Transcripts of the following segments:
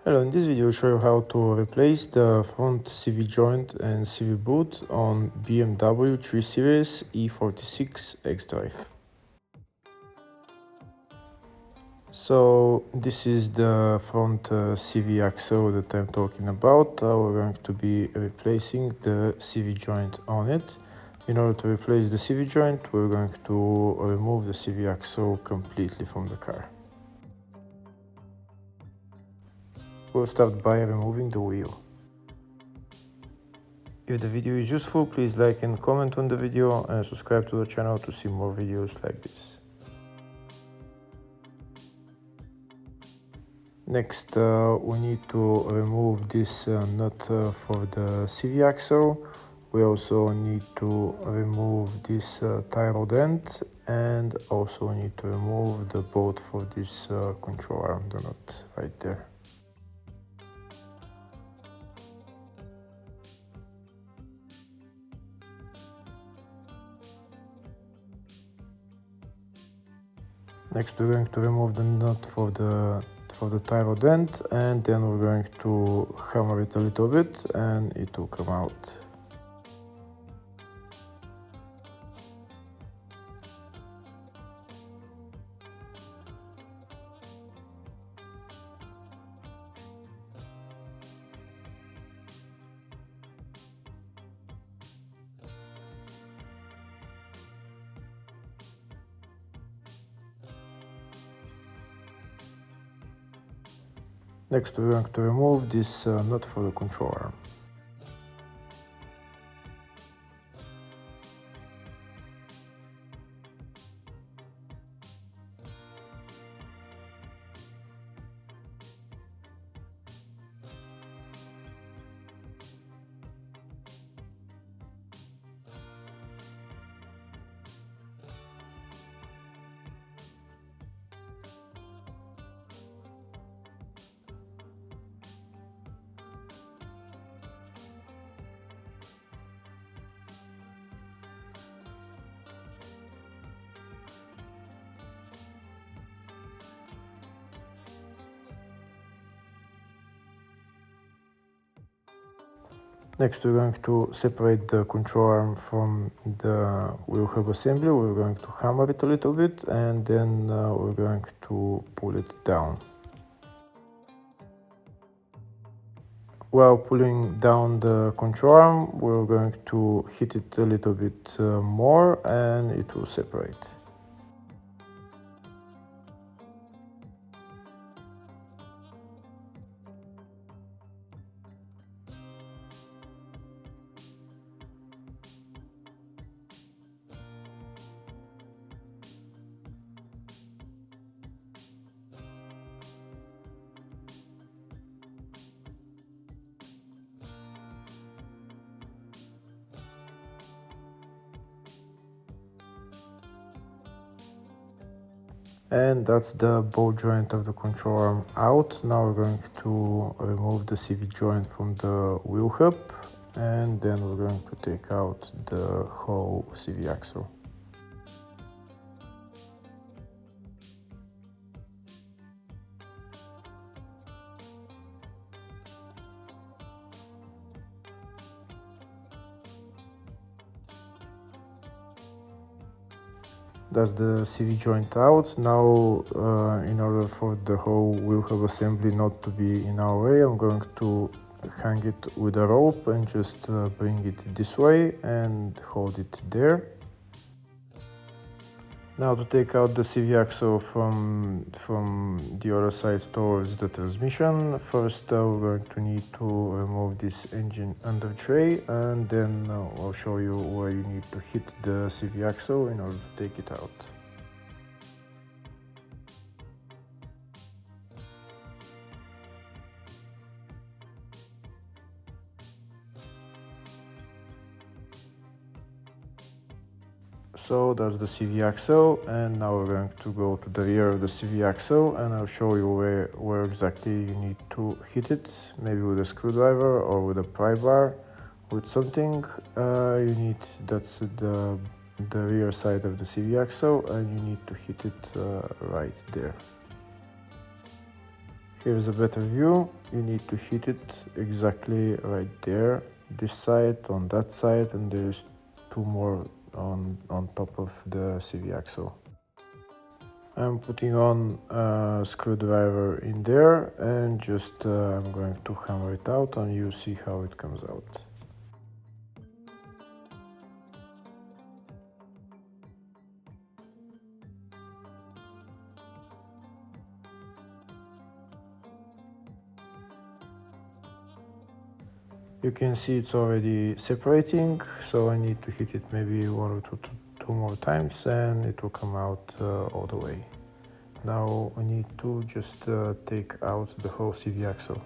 Hello, in this video I'll show you how to replace the front CV joint and CV boot on BMW 3 Series E46 X-Drive. So this is the front CV axle that I'm talking about. We're going to be replacing the CV joint on it. In order to replace the CV joint, we're going to remove the CV axle completely from the car. We'll start by removing the wheel. If the video is useful, please like and comment on the video and subscribe to the channel to see more videos like this. Next, we need to remove this nut for the CV axle. We also need to remove this tie rod end, and also need to remove the bolt for this control arm, the nut right there. Next, we're going to remove the nut for the tie rod end, and then we're going to hammer it a little bit and it will come out. Next, we're going to remove this nut for the control arm. Next, we're going to separate the control arm from the wheel hub assembly. We're going to hammer it a little bit, and then we're going to pull it down. While pulling down the control arm, we're going to hit it a little bit more, and it will separate. And that's the ball joint of the control arm out. Now we're going to remove the CV joint from the wheel hub, and then we're going to take out the whole CV axle. That's the CV joint out. Now, in order for the whole wheel hub assembly not to be in our way, I'm going to hang it with a rope and just bring it this way and hold it there. Now, to take out the CV axle from the other side towards the transmission, first we're going to need to remove this engine under tray, and then I'll show you where you need to hit the CV axle in order to take it out. So that's the CV axle, and now we're going to go to the rear of the CV axle, and I'll show you where exactly you need to hit it, maybe with a screwdriver or with a pry bar, with something. That's the rear side of the CV axle, and you need to hit it right there. Here's a better view. You need to hit it exactly right there, this side, on that side, and there's two more on top of the CV axle. I'm putting on a screwdriver in there and just I'm going to hammer it out and you see how it comes out. You can see it's already separating, so I need to hit it maybe one or two more times and it will come out all the way. Now I need to just take out the whole CV axle.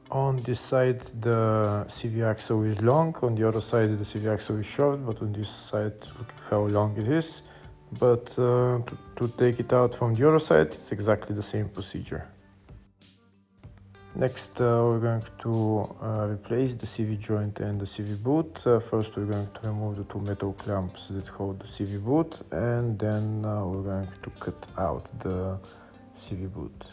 On this side the CV axle is long, on the other side the CV axle is short, but on this side look how long it is. But to take it out from the other side, it's exactly the same procedure. Next we're going to replace the CV joint and the CV boot. First we're going to remove the two metal clamps that hold the CV boot, and then we're going to cut out the CV boot.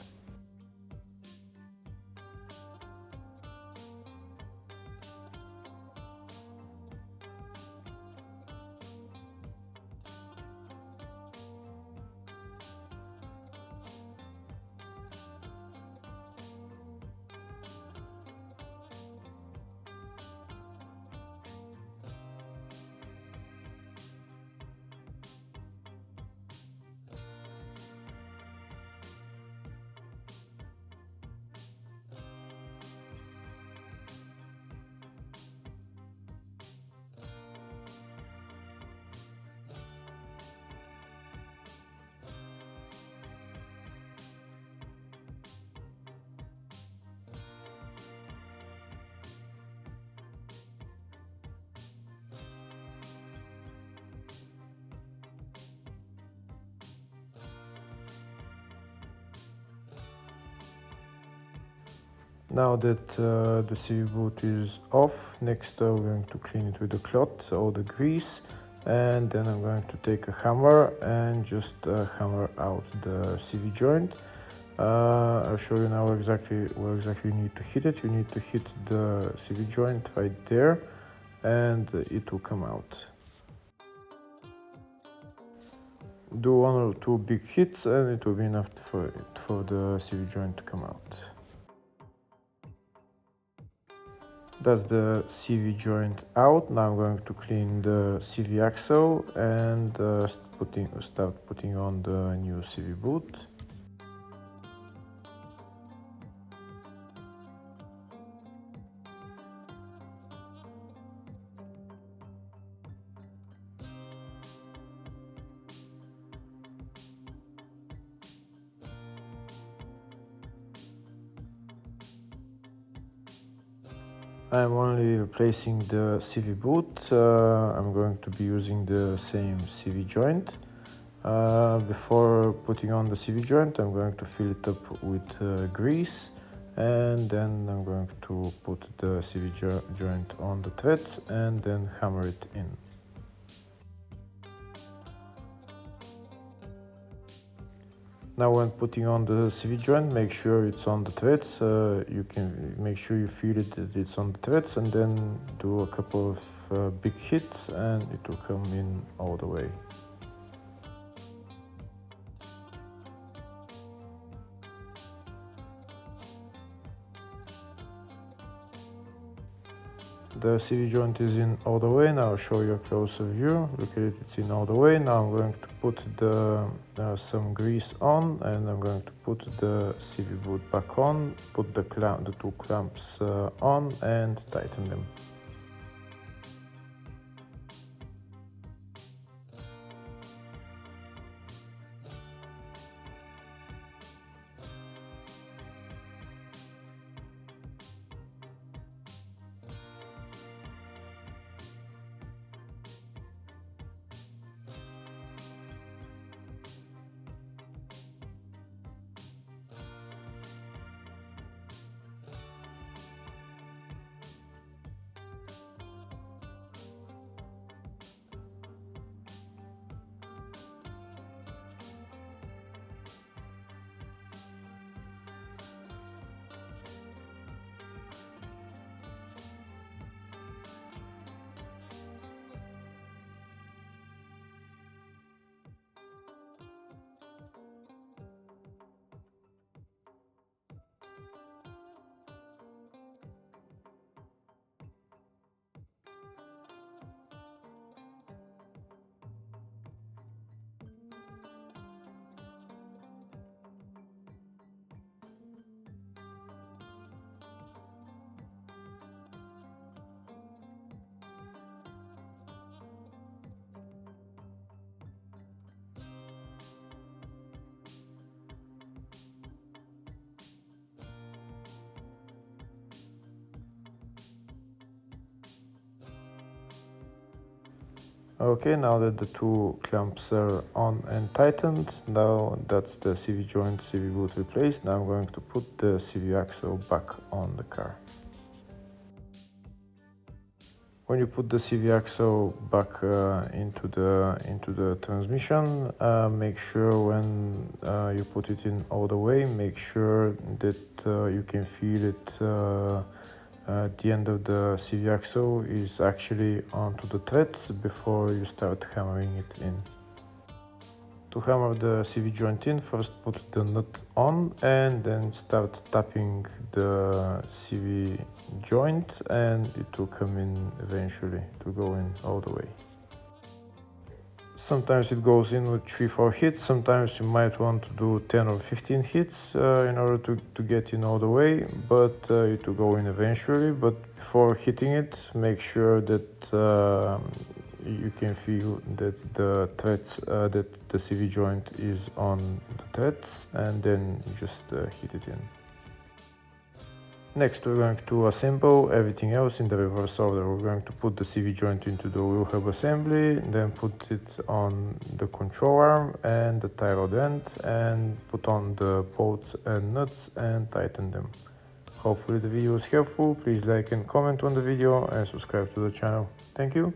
Now that the CV boot is off, next we're going to clean it with a cloth, all the grease, and then I'm going to take a hammer and just hammer out the CV joint. I'll show you now where exactly you need to hit it. You need to hit the CV joint right there and it will come out. Do one or two big hits and it will be enough for the CV joint to come out. That's the CV joint out. Now I'm going to clean the CV axle and start putting on the new CV boot. I'm only replacing the CV boot. I'm going to be using the same CV joint. Before putting on the CV joint, I'm going to fill it up with grease, and then I'm going to put the CV joint on the threads and then hammer it in. Now when putting on the CV joint, make sure it's on the threads. You can make sure you feel it that it's on the threads, and then do a couple of big hits and it will come in all the way. The CV joint is in all the way. Now I'll show you a closer view. Look at it, it's in all the way. Now I'm going to put some grease on, and I'm going to put the CV boot back on, put the two clamps on and tighten them. Okay, now that the two clamps are on and tightened, now that's the CV joint, CV boot replaced. Now I'm going to put the CV axle back on the car. When you put the CV axle back into the transmission, make sure when you put it in all the way, make sure that you can feel it. The end of the CV axle is actually onto the threads before you start hammering it in. To hammer the CV joint in, first put the nut on and then start tapping the CV joint, and it will come in eventually to go in all the way. Sometimes it goes in with 3-4 hits, sometimes you might want to do 10 or 15 hits in order to get in all the way, but it will go in eventually. But before hitting it, make sure that you can feel that the threads, that the CV joint is on the threads, and then just hit it in. Next, we're going to assemble everything else in the reverse order. We're going to put the CV joint into the wheel hub assembly, then put it on the control arm and the tie rod end, and put on the bolts and nuts and tighten them. Hopefully the video was helpful. Please like and comment on the video and subscribe to the channel. Thank you.